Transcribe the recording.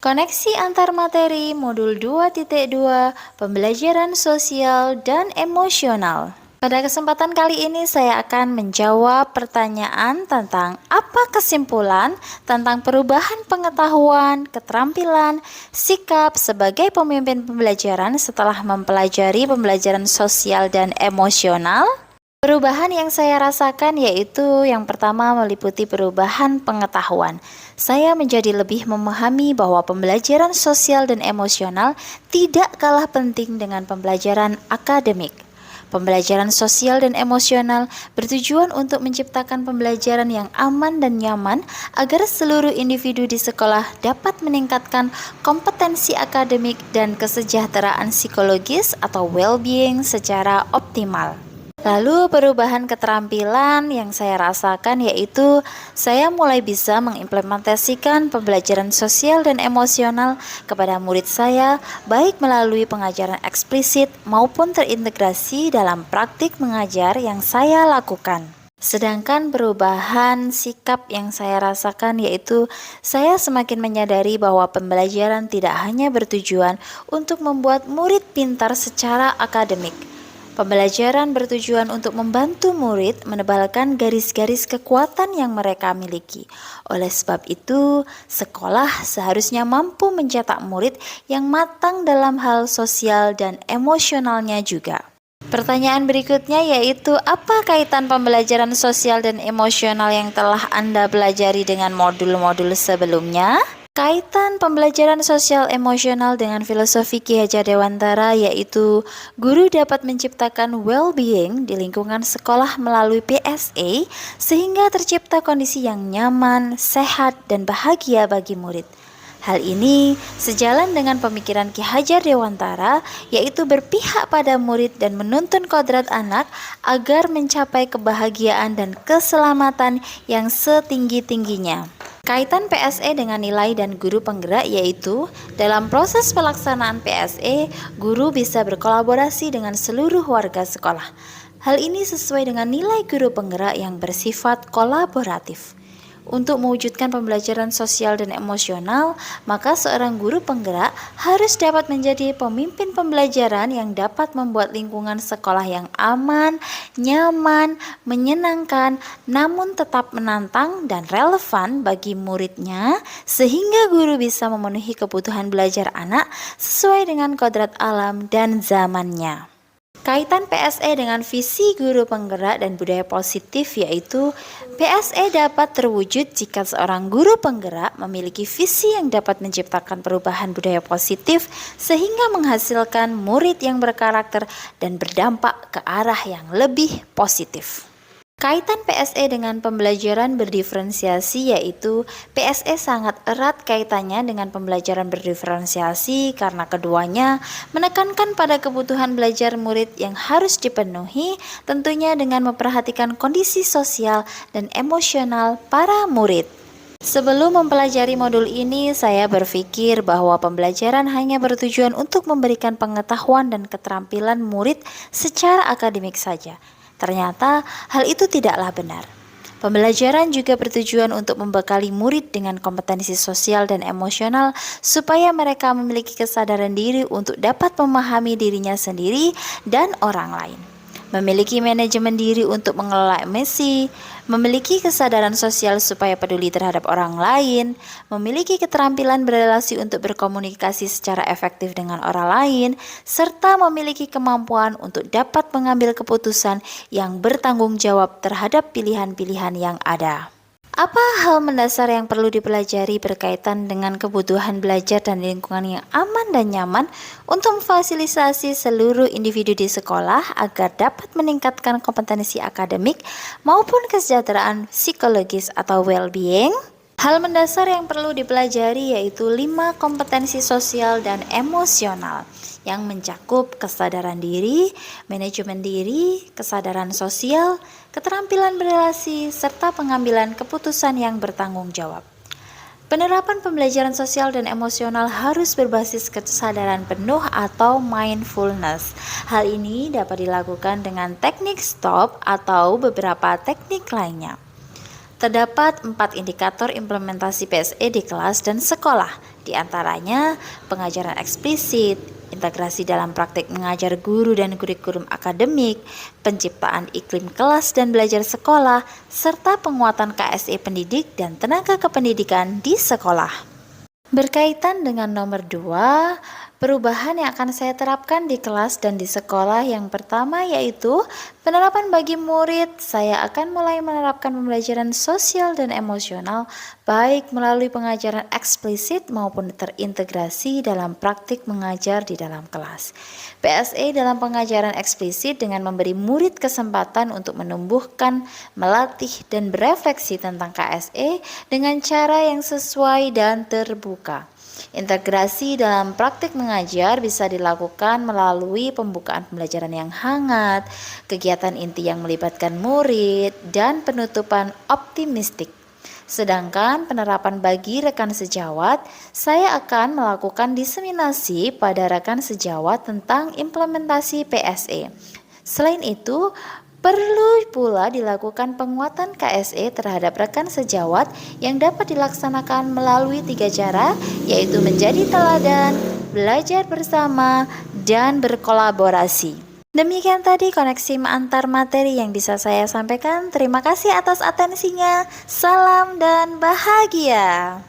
Koneksi antar materi modul 2.2 Pembelajaran sosial dan emosional. Pada kesempatan kali ini saya akan menjawab pertanyaan tentang apa kesimpulan tentang perubahan pengetahuan, keterampilan, sikap sebagai pemimpin pembelajaran setelah mempelajari pembelajaran sosial dan emosional. Perubahan yang saya rasakan yaitu yang pertama meliputi perubahan pengetahuan. Saya menjadi lebih memahami bahwa pembelajaran sosial dan emosional tidak kalah penting dengan pembelajaran akademik. Pembelajaran sosial dan emosional bertujuan untuk menciptakan pembelajaran yang aman dan nyaman agar seluruh individu di sekolah dapat meningkatkan kompetensi akademik dan kesejahteraan psikologis atau well-being secara optimal. Lalu perubahan keterampilan yang saya rasakan yaitu saya mulai bisa mengimplementasikan pembelajaran sosial dan emosional kepada murid saya baik melalui pengajaran eksplisit maupun terintegrasi dalam praktik mengajar yang saya lakukan. Sedangkan perubahan sikap yang saya rasakan yaitu saya semakin menyadari bahwa pembelajaran tidak hanya bertujuan untuk membuat murid pintar secara akademik. Pembelajaran bertujuan untuk membantu murid menebalkan garis-garis kekuatan yang mereka miliki. Oleh sebab itu, sekolah seharusnya mampu mencetak murid yang matang dalam hal sosial dan emosionalnya juga. Pertanyaan berikutnya yaitu apa kaitan pembelajaran sosial dan emosional yang telah Anda pelajari dengan modul-modul sebelumnya? Kaitan pembelajaran sosial emosional dengan filosofi Ki Hajar Dewantara yaitu guru dapat menciptakan well-being di lingkungan sekolah melalui PSE sehingga tercipta kondisi yang nyaman, sehat, dan bahagia bagi murid. Hal ini sejalan dengan pemikiran Ki Hajar Dewantara yaitu berpihak pada murid dan menuntun kodrat anak agar mencapai kebahagiaan dan keselamatan yang setinggi-tingginya. Kaitan PSE dengan nilai dan guru penggerak yaitu dalam proses pelaksanaan PSE, guru bisa berkolaborasi dengan seluruh warga sekolah. Hal ini sesuai dengan nilai guru penggerak yang bersifat kolaboratif. Untuk mewujudkan pembelajaran sosial dan emosional, maka seorang guru penggerak harus dapat menjadi pemimpin pembelajaran yang dapat membuat lingkungan sekolah yang aman, nyaman, menyenangkan, namun tetap menantang dan relevan bagi muridnya, sehingga guru bisa memenuhi kebutuhan belajar anak sesuai dengan kodrat alam dan zamannya. Kaitan PSE dengan visi guru penggerak dan budaya positif yaitu PSE dapat terwujud jika seorang guru penggerak memiliki visi yang dapat menciptakan perubahan budaya positif sehingga menghasilkan murid yang berkarakter dan berdampak ke arah yang lebih positif. Kaitan PSE dengan pembelajaran berdiferensiasi yaitu PSE sangat erat kaitannya dengan pembelajaran berdiferensiasi karena keduanya menekankan pada kebutuhan belajar murid yang harus dipenuhi tentunya dengan memperhatikan kondisi sosial dan emosional para murid. Sebelum mempelajari modul ini, saya berpikir bahwa pembelajaran hanya bertujuan untuk memberikan pengetahuan dan keterampilan murid secara akademik saja. Ternyata hal itu tidaklah benar. Pembelajaran juga bertujuan untuk membekali murid dengan kompetensi sosial dan emosional supaya mereka memiliki kesadaran diri untuk dapat memahami dirinya sendiri dan orang lain. Memiliki manajemen diri untuk mengelola emosi, memiliki kesadaran sosial supaya peduli terhadap orang lain, memiliki keterampilan berelasi untuk berkomunikasi secara efektif dengan orang lain, serta memiliki kemampuan untuk dapat mengambil keputusan yang bertanggung jawab terhadap pilihan-pilihan yang ada. Apa hal mendasar yang perlu dipelajari berkaitan dengan kebutuhan belajar dan lingkungan yang aman dan nyaman untuk memfasilitasi seluruh individu di sekolah agar dapat meningkatkan kompetensi akademik maupun kesejahteraan psikologis atau well-being? Hal mendasar yang perlu dipelajari yaitu 5 kompetensi sosial dan emosional yang mencakup kesadaran diri, manajemen diri, kesadaran sosial, keterampilan berelasi, serta pengambilan keputusan yang bertanggung jawab. Penerapan pembelajaran sosial dan emosional harus berbasis kesadaran penuh atau mindfulness. Hal ini dapat dilakukan dengan teknik stop atau beberapa teknik lainnya. Terdapat 4 indikator implementasi PSE di kelas dan sekolah, di antaranya pengajaran eksplisit, integrasi dalam praktik mengajar guru dan kurikulum akademik, penciptaan iklim kelas dan belajar sekolah, serta penguatan KSE pendidik dan tenaga kependidikan di sekolah. Berkaitan dengan nomor 2, perubahan yang akan saya terapkan di kelas dan di sekolah yang pertama yaitu penerapan bagi murid. Saya akan mulai menerapkan pembelajaran sosial dan emosional baik melalui pengajaran eksplisit maupun terintegrasi dalam praktik mengajar di dalam kelas. PSE dalam pengajaran eksplisit dengan memberi murid kesempatan untuk menumbuhkan, melatih, dan berefleksi tentang KSE dengan cara yang sesuai dan terbuka. Integrasi dalam praktik mengajar bisa dilakukan melalui pembukaan pembelajaran yang hangat, kegiatan inti yang melibatkan murid, dan penutupan optimistik. Sedangkan penerapan bagi rekan sejawat, saya akan melakukan diseminasi pada rekan sejawat tentang implementasi PSE. Selain itu, perlu pula dilakukan penguatan KSE terhadap rekan sejawat yang dapat dilaksanakan melalui 3 cara, yaitu menjadi teladan, belajar bersama, dan berkolaborasi. Demikian tadi koneksi antar materi yang bisa saya sampaikan. Terima kasih atas atensinya. Salam dan bahagia.